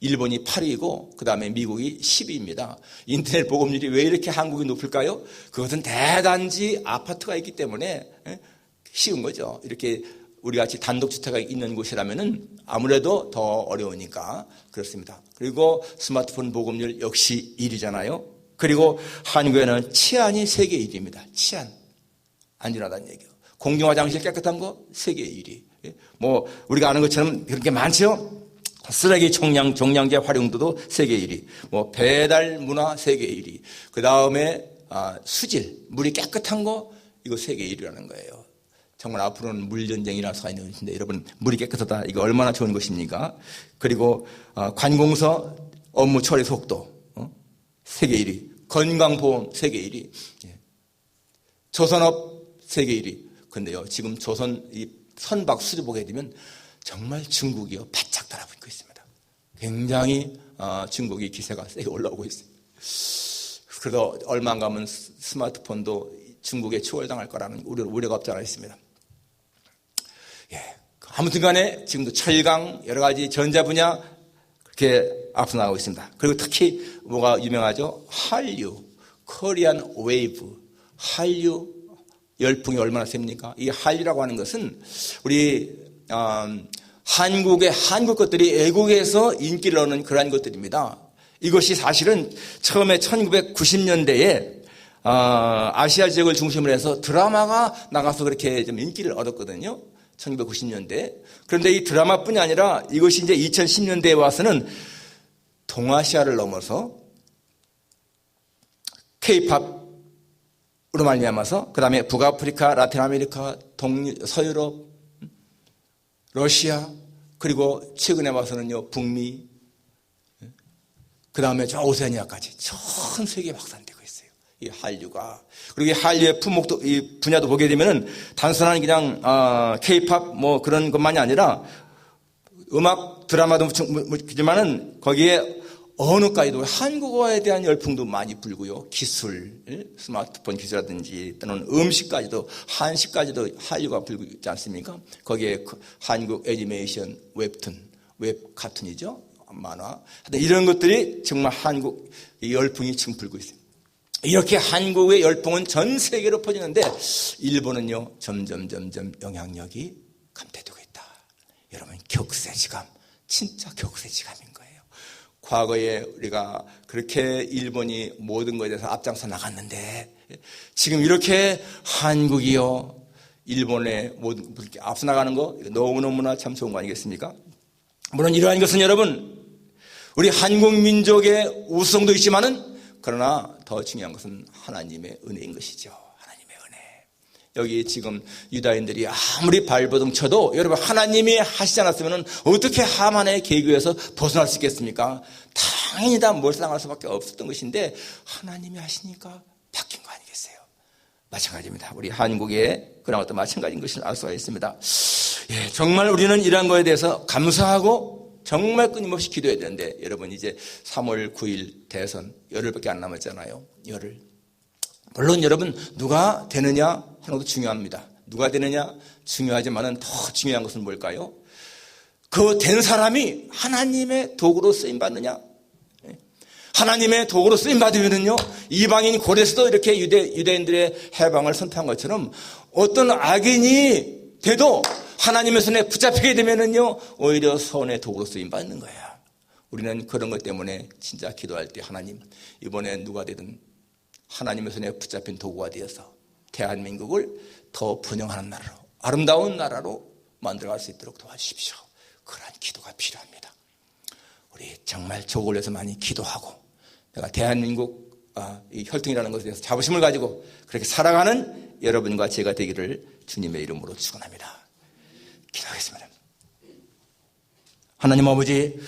일본이 8위이고 그 다음에 미국이 10위입니다. 인터넷 보급률이 왜 이렇게 한국이 높을까요? 그것은 대단지 아파트가 있기 때문에 쉬운 거죠. 이렇게 우리 같이 단독주택가 있는 곳이라면은 아무래도 더 어려우니까 그렇습니다. 그리고 스마트폰 보급률 역시 1위잖아요. 그리고 한국에는 치안이 세계 1위입니다. 치안. 안전하다는 얘기예요. 공중화장실 깨끗한 거 세계 1위. 뭐 우리가 아는 것처럼 그렇게 많죠. 쓰레기 종량제 활용도도 세계 1위. 뭐 배달 문화 세계 1위. 그 다음에 수질, 물이 깨끗한 거 이거 세계 1위라는 거예요. 정말 앞으로는 물전쟁이라는 수가 있는 것인데 여러분 물이 깨끗하다 이거 얼마나 좋은 것입니까? 그리고 관공서 업무 처리 속도 세계 1위. 건강보험 세계 1위. 조선업 세계 1위. 근데요 지금 조선 이 선박 수주 보게 되면 정말 중국이요 바짝 달아붙고 있습니다. 굉장히 중국이 기세가 세게 올라오고 있습니다. 그래서 얼마 안 가면 스마트폰도 중국에 추월당할 거라는 우려가 없지 않아 있습니다. 예, 아무튼 간에 지금도 철강 여러 가지 전자 분야 그렇게 앞서 나가고 있습니다. 그리고 특히 뭐가 유명하죠? 한류, 코리안 웨이브, 한류 열풍이 얼마나 셉니까? 이 한류라고 하는 것은 우리 한국 것들이 애국에서 인기를 얻는 그러한 것들입니다. 이것이 사실은 처음에 1990년대에 아시아 지역을 중심으로 해서 드라마가 나가서 그렇게 좀 인기를 얻었거든요. 1990년대. 그런데 이 드라마뿐이 아니라 이것이 이제 2010년대에 와서는 동아시아를 넘어서 K-팝으로 말미암아서 그 다음에 북아프리카, 라틴 아메리카, 서유럽, 러시아 그리고 최근에 와서는요 북미 그 다음에 저 오세아니아까지 전 세계에 확산되고 있어요. 이 한류가. 그리고 이 한류의 품목도, 이 분야도 보게 되면은 단순한 그냥, K-팝 뭐 그런 것만이 아니라 음악, 드라마도 있지만은 거기에 언어까지도 한국어에 대한 열풍도 많이 불고요. 기술, 스마트폰 기술이라든지 또는 음식까지도, 한식까지도 한류가 불고 있지 않습니까? 거기에 한국 애니메이션, 웹툰, 웹 카툰이죠. 만화. 이런 것들이 정말 한국 열풍이 지금 불고 있습니다. 이렇게 한국의 열풍은 전 세계로 퍼지는데 일본은요 점점 영향력이 감퇴되고 있다. 여러분 격세지감, 진짜 격세지감인 거예요. 과거에 우리가 그렇게 일본이 모든 것에 대해서 앞장서 나갔는데 지금 이렇게 한국이요 일본에 모든 그렇게 앞서 나가는 거 너무너무나 참 좋은 거 아니겠습니까? 물론 이러한 것은 여러분 우리 한국 민족의 우수성도 있지만은 그러나 더 중요한 것은 하나님의 은혜인 것이죠. 하나님의 은혜. 여기 지금 유다인들이 아무리 발버둥 쳐도 여러분 하나님이 하시지 않았으면 어떻게 하만의 계교에서 벗어날 수 있겠습니까? 당연히 다 몰상할 수밖에 없었던 것인데 하나님이 하시니까 바뀐 거 아니겠어요? 마찬가지입니다. 우리 한국의 그런 것도 마찬가지인 것을 알 수가 있습니다. 예, 정말 우리는 이러한 거에 대해서 감사하고 정말 끊임없이 기도해야 되는데 여러분 이제 3월 9일 대선 열흘밖에 안 남았잖아요. 열흘. 물론 여러분 누가 되느냐 하는 것도 중요합니다. 누가 되느냐 중요하지만은 더 중요한 것은 뭘까요? 그 된 사람이 하나님의 도구로 쓰임 받느냐? 하나님의 도구로 쓰임 받으면은요 이방인 고레스도 이렇게 유대인들의 해방을 선포한 것처럼 어떤 악인이 돼도 하나님의 손에 붙잡히게 되면은요 오히려 선의 도구로 쓰임 받는 거야. 우리는 그런 것 때문에 진짜 기도할 때 하나님 이번에 누가 되든 하나님의 손에 붙잡힌 도구가 되어서 대한민국을 더 분영하는 나라로 아름다운 나라로 만들어갈 수 있도록 도와주십시오. 그러한 기도가 필요합니다. 우리 정말 저걸 위해서 많이 기도하고 내가 대한민국 이 혈통이라는 것에 대해서 자부심을 가지고 그렇게 살아가는 여러분과 제가 되기를 주님의 이름으로 축원합니다. 기도하겠습니다. 하나님 아버지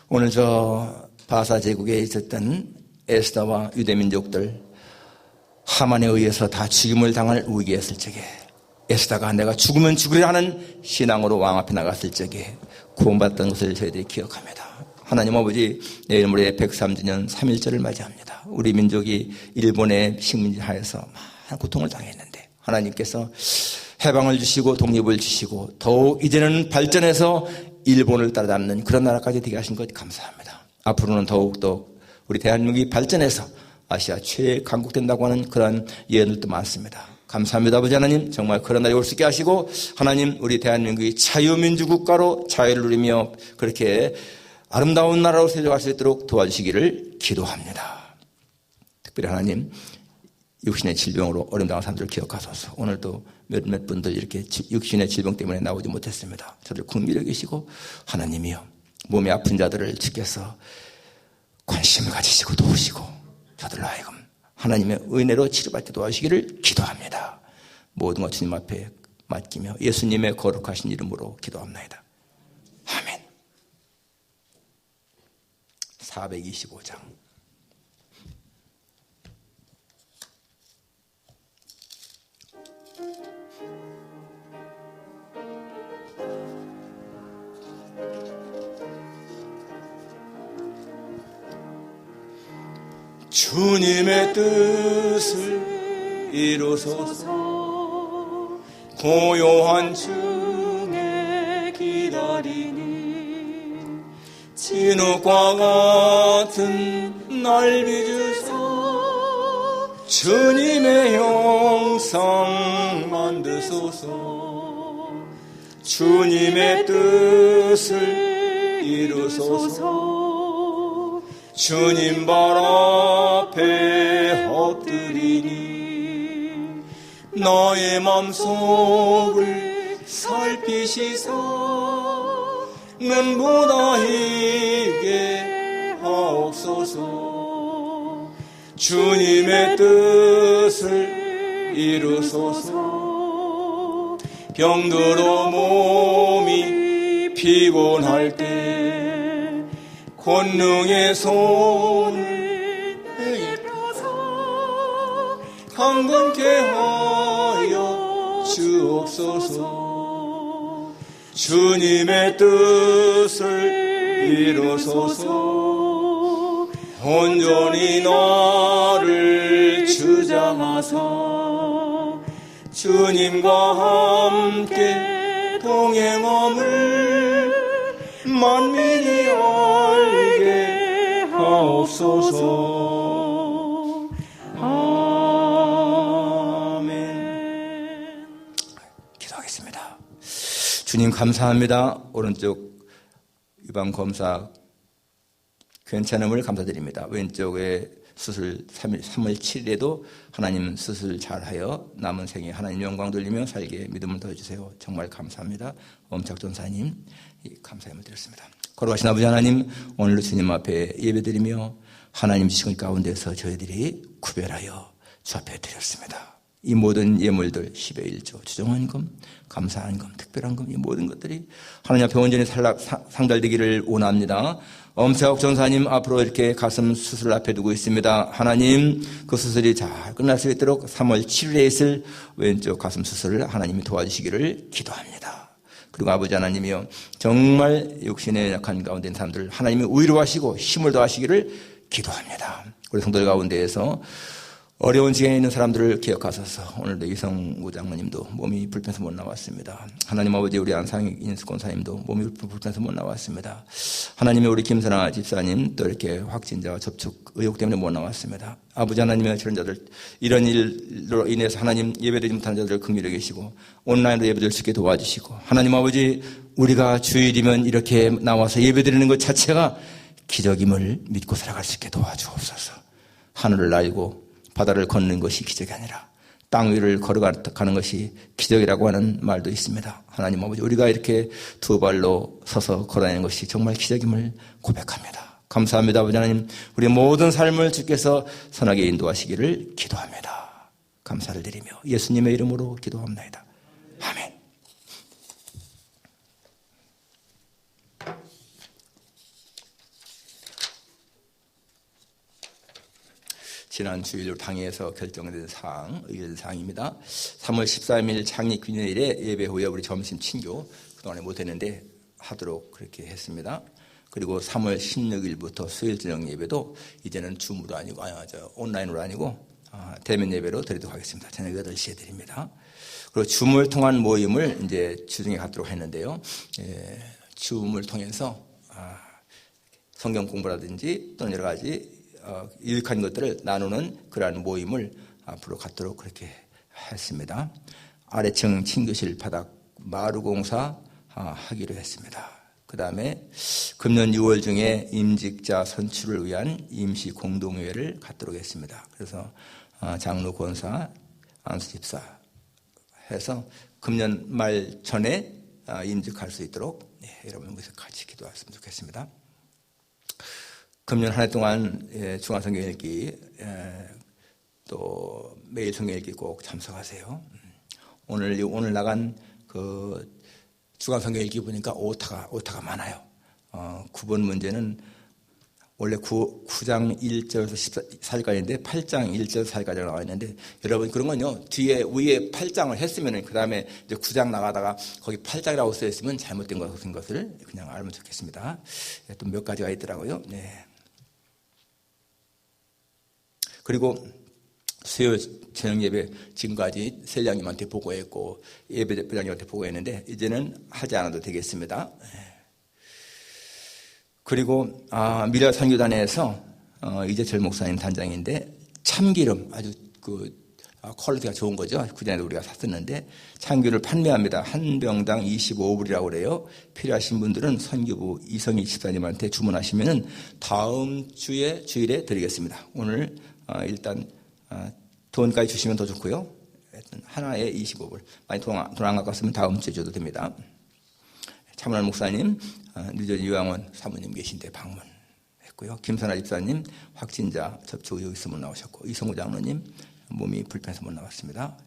오늘 저 바사 제국에 있었던 에스더와 유대민족들 하만에 의해서 다 죽임을 당할 위기였을 적에 에스더가 내가 죽으면 죽으려 하는 신앙으로 왕 앞에 나갔을 적에 구원받던 것을 저희들이 기억합니다. 하나님 아버지 내일 모레 103주년 3.1절을 맞이합니다. 우리 민족이 일본의 식민지 하에서 많은 고통을 당했는데 하나님께서 해방을 주시고 독립을 주시고 더욱 이제는 발전해서 일본을 따라잡는 그런 나라까지 되게 하신 것 감사합니다. 앞으로는 더욱더 우리 대한민국이 발전해서 아시아 최강국된다고 하는 그런 예언들도 많습니다. 감사합니다. 아버지 하나님, 정말 그런 날이 올 수 있게 하시고 하나님, 우리 대한민국이 자유민주국가로 자유를 누리며 그렇게 아름다운 나라로 세워갈 수 있도록 도와주시기를 기도합니다. 특별히 하나님, 육신의 질병으로 어려움 당한 사람들을 기억하소서. 오늘도 몇몇 분들 이렇게 육신의 질병 때문에 나오지 못했습니다. 저들 국민이 계시고 하나님이요, 몸이 아픈 자들을 주께서 관심을 가지시고 도우시고 저들로 하여금 하나님의 은혜로 치료받게 도와주시기를 기도합니다. 모든 것 주님 앞에 맡기며 예수님의 거룩하신 이름으로 기도합니다. 아멘. 425장. 주님의 뜻을 이루소서. 고요한 중에 기다리니 진흙과 같은 날 빚으소. 주님의 형상 만드소서. 주님의 뜻을 이루소서. 주님 발 앞에 엎드리니 나의 맘속을 살피시사 눈보다 희게 하옵소서. 주님의 뜻을 이루소서. 병들어 몸이 피곤할 때 권능의 손을 내게 펴서 강건케 하여 주옵소서. 주님의 뜻을 이루소서. 온전히 나를 주장하사 주님과 함께 동행함을 만민이 알게 하옵소서. 아멘. 기도하겠습니다. 주님 감사합니다. 오른쪽 유방 검사 괜찮음을 감사드립니다. 왼쪽에 수술 3월 7일에도 하나님 수술 잘하여 남은 생에 하나님 영광 돌리며 살게 믿음을 더해주세요. 정말 감사합니다. 엄착 전사님 감사함을 드렸습니다. 거룩하신 아버지 하나님, 오늘도 주님 앞에 예배드리며 하나님 주신 가운데서 저희들이 구별하여 주 앞에 드렸습니다. 이 모든 예물들 10의 1조, 주정한 금, 감사한 금, 특별한 금, 이 모든 것들이 하나님 앞에 온전히 상달되기를 원합니다. 엄세옥 전사님 앞으로 이렇게 가슴 수술을 앞에 두고 있습니다. 하나님, 그 수술이 잘 끝날 수 있도록 3월 7일에 있을 왼쪽 가슴 수술을 하나님이 도와주시기를 기도합니다. 그리고 아버지 하나님이요, 정말 육신에 약한 가운데 있는 사람들 하나님이 위로하시고 힘을 더하시기를 기도합니다. 우리 성도들 가운데에서 어려운 지경에 있는 사람들을 기억하셔서 오늘도 이성구 장로님도 몸이 불편해서 못 나왔습니다. 하나님 아버지, 우리 안상희 인수권사님도 몸이 불편해서 못 나왔습니다. 하나님이 우리 김선아 집사님 또 이렇게 확진자와 접촉 의혹 때문에 못 나왔습니다. 아버지 하나님의 저런 자들, 이런 일로 인해서 하나님 예배드리지 못하는 자들을 긍휼히 계시고 온라인으로 예배드릴 수 있게 도와주시고, 하나님 아버지, 우리가 주일이면 이렇게 나와서 예배드리는 것 자체가 기적임을 믿고 살아갈 수 있게 도와주옵소서. 하늘을 날고 바다를 걷는 것이 기적이 아니라 땅 위를 걸어가는 것이 기적이라고 하는 말도 있습니다. 하나님 아버지, 우리가 이렇게 두 발로 서서 걸어다니는 것이 정말 기적임을 고백합니다. 감사합니다. 아버지 하나님, 우리 모든 삶을 주께서 선하게 인도하시기를 기도합니다. 감사를 드리며 예수님의 이름으로 기도합니다. 아멘. 지난 주일로 당회에서 결정된 사항, 의결 사항입니다. 3월 13일 창립기념일에 예배 후에 우리 점심 친교 그동안에 못했는데 하도록 그렇게 했습니다. 그리고 3월 16일부터 수요일 저녁 예배도 이제는 줌으로 아니고 온라인으로 아니고 대면 예배로 드리도록 하겠습니다. 저녁 8시에 드립니다. 그리고 줌을 통한 모임을 이제 주중에 갖도록 했는데요. 줌을 통해서 성경 공부라든지 또는 여러 가지 유익한 것들을 나누는 그러한 모임을 앞으로 갖도록 그렇게 했습니다. 아래층 침교실 바닥 마루공사 하기로 했습니다. 그 다음에 금년 6월 중에 임직자 선출을 위한 임시 공동회의를 갖도록 했습니다. 그래서 장로, 권사, 안수 집사 해서 금년 말 전에 임직할 수 있도록 여러분 여기서 같이 기도했으면 좋겠습니다. 금년 한 해 동안 중앙성경 읽기 또 매일 성경 읽기 꼭 참석하세요. 오늘 나간 그 중앙성경 읽기 보니까 오타가 많아요. 9번 문제는 원래 9장 1절에서 14절까지인데 8장 1절에서 4절까지 나와 있는데, 여러분 그런 건요, 뒤에 위에 8장을 했으면 그 다음에 이제 9장 나가다가 거기 8장이라고 쓰여 있으면 잘못된 것을 그냥 알면 좋겠습니다. 또 몇 가지가 있더라고요. 네. 그리고 수요 저녁 예배 지금까지 셀량님한테 보고했고 예배장님한테 보고했는데 이제는 하지 않아도 되겠습니다. 그리고 미라 선교단에서 이재철 목사님 단장인데 참기름, 아주 그 퀄리티가 좋은 거죠. 그전에도 우리가 샀었는데 참기름을 판매합니다. 한 병당 25불이라고 그래요. 필요하신 분들은 선교부 이성희 집사님한테 주문하시면은 다음 주일에 드리겠습니다. 오늘 일단 돈까지 주시면 더 좋고요. 하나에 25불. 많이 돈 안 갖고 다음 주에 줘도 됩니다. 차문환 목사님, 뉴저지 요양원 사모님 계신데 방문했고요. 김선아 집사님 확진자 접촉 의혹 있으면 나오셨고, 이성우 장로님 몸이 불편해서 못 나왔습니다.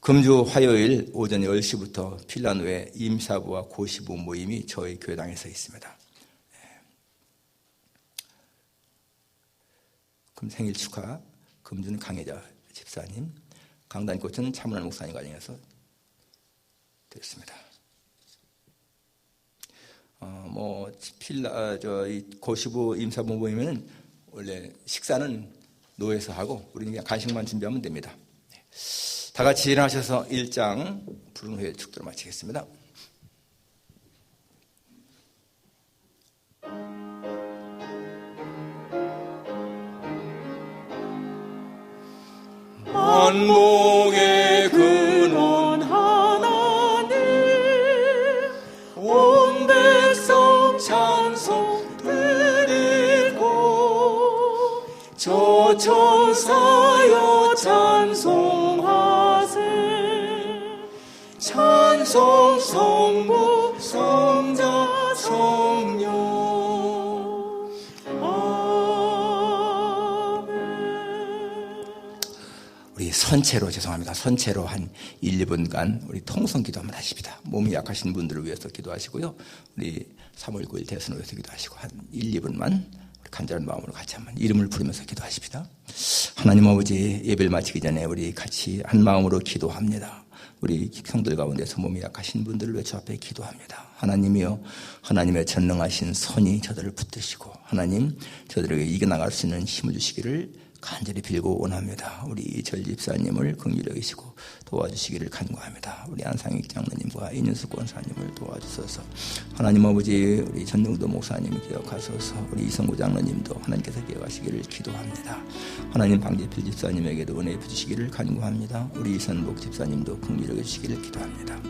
금주 화요일 오전 10시부터 필라노의 임사부와 고시부 모임이 저희 교회당에서 있습니다. 금 생일 축하, 금주는 강혜자 집사님, 강단꽃은 차문환 목사님 과정에서 드렸습니다. 이 고시부 임사부 모임에는 원래 식사는 노예에서 하고 우리는 그냥 간식만 준비하면 됩니다. 다 같이 일어나셔서 1장 부른 후에 축도를 마치겠습니다.
만복의 근원 하나님, 온 백성 찬송 드리고 저 천사여 찬송하세. 찬송 성부 성자 성령.
우리 선체로 한 1, 2분간 우리 통성 기도 한번 하십니다. 몸이 약하신 분들을 위해서 기도하시고요. 우리 3월 9일 대선을 위해서 기도하시고 한 1, 2분만 우리 간절한 마음으로 같이 한번 이름을 부르면서 기도하십니다. 하나님 아버지, 예배를 마치기 전에 우리 같이 한 마음으로 기도합니다. 우리 성들 가운데서 몸이 약하신 분들을 외쳐 앞에 기도합니다. 하나님이여, 하나님의 전능하신 손이 저들을 붙드시고 하나님 저들에게 이겨나갈 수 있는 힘을 주시기를 간절히 빌고 원합니다. 우리 절 집사님을 긍휼히 여기시고 도와주시기를 간구합니다. 우리 안상익 장로님과 이윤숙 권사님을 도와주소서. 하나님 아버지, 우리 전능도 목사님 기억하소서. 우리 이성구 장로님도 하나님께서 기억하시기를 기도합니다. 하나님 방재필 집사님에게도 은혜 주시기를 간구합니다. 우리 이선복 집사님도 긍휼히 여기시기를 기도합니다.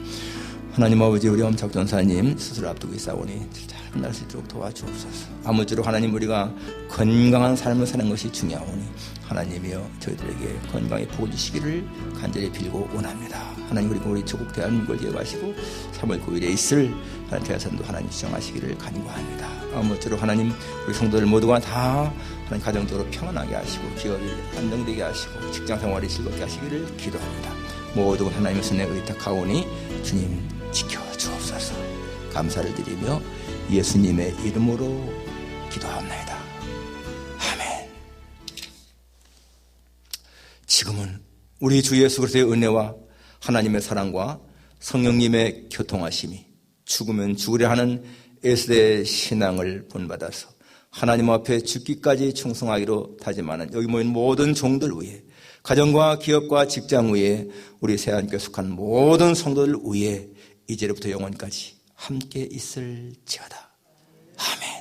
하나님 아버지, 우리 엄착 전사님 수술 앞두고 있사오니 잘 끝날 수 있도록 도와주옵소서. 아무쪼록 하나님, 우리가 건강한 삶을 사는 것이 중요하오니 하나님이여 저희들에게 건강의 복을 주시기를 간절히 빌고 원합니다. 하나님, 그리고 우리 조국 대한민국을 기억하시고 3월 9일에 있을 하나님 대선도 하나님 시정하시기를 간구합니다. 아무쪼록 하나님, 우리 성도들 모두가 다 하나님 가정적으로 평안하게 하시고 기업이 안정되게 하시고 직장생활이 즐겁게 하시기를 기도합니다. 모두 하나님의 손에 의탁하오니 주님 지켜주옵소서. 감사를 드리며 예수님의 이름으로 기도합니다. 아멘. 지금은 우리 주 예수 그리스도의 은혜와 하나님의 사랑과 성령님의 교통하심이 죽으면 죽으려 하는 에스더의 신앙을 본받아서 하나님 앞에 죽기까지 충성하기로 다짐하는 여기 모인 모든 종들 위에, 가정과 기업과 직장 위에, 우리 새하나님께 속한 모든 성도들 위에 이제로부터 영원까지 함께 있을지어다. 아멘.